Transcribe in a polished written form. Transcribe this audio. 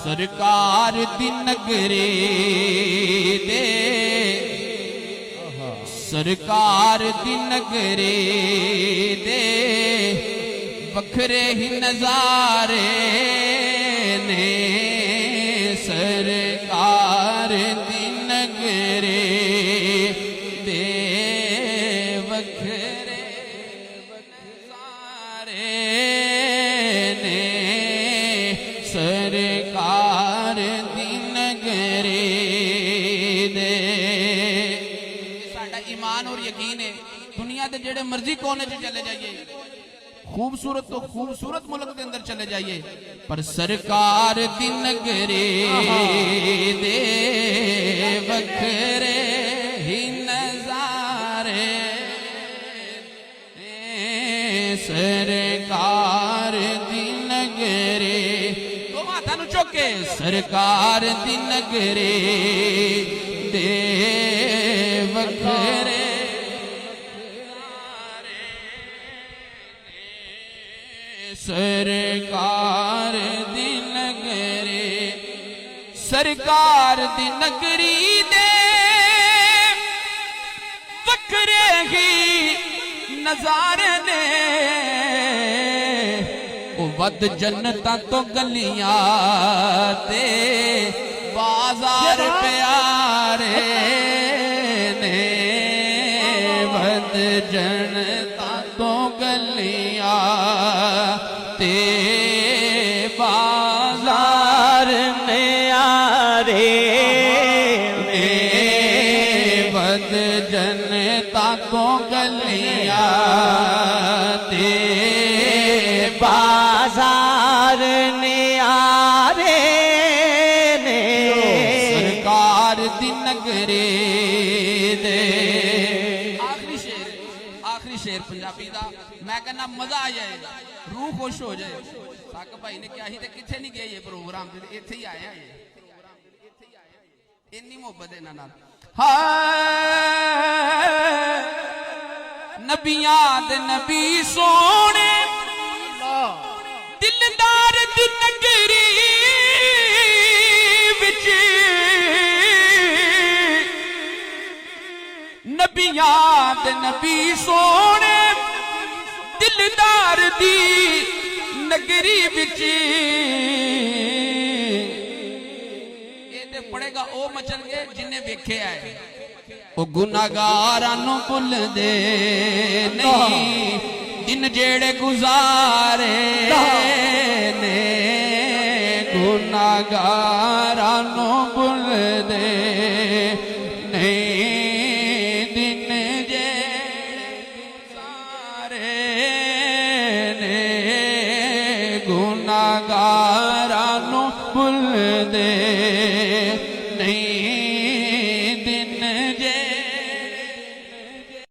सरकार दी नगरे दे सरकार दी नगरे दे वखरे ही नजारे ने सरकार दी नगरे दे वखरे नजारे ने सरकार दी नगरे दे। साडा ईमान और यकीन है दुनिया के जेड़े मर्जी कोने च चले जाइए खूबसूरत तो खूबसूरत मुल्क के अंदर चले जाइए पर सरकार दी नगरे दे वखरे ही नजारे सरकार दी नगरे तो माथा नु चुके सरकार दी नगरे दे वखरे सरकार दी नगरे सरकार दी नगरी दे वखरे ही नजारे ने वद जन्नता तो गलियां ते बाजार प्यारे ने वद जन्नता तो गलियां ते बाजार प्यारे ने वद जन्नता तो गलियां ते बाजार न्यारे ने सरकार दी नगरे दे। आखिरी शेर पंजाबी दा मैं कहना मजा आ जाए रूह खुश हो जाए। साक भाई ने क्या ही ते किथे नहीं गए ये प्रोग्राम इत्थे ही आया है इन्नी मोहब्बत है नाल नबियां दे नबी सोने दिलदार दी नगरी विच नबियां दे नबी सोने दिलदार दी नगरी विच पड़ेगा ओ मचल गए जिन्हें वेखे है ओ गुनाहगारां नूं भुलदे नहीं दिन जेड़े गुजारे ने गुनाहगारां नूं भुलदे नहीं दिन जेड़े गुजारे ने गुनाहगार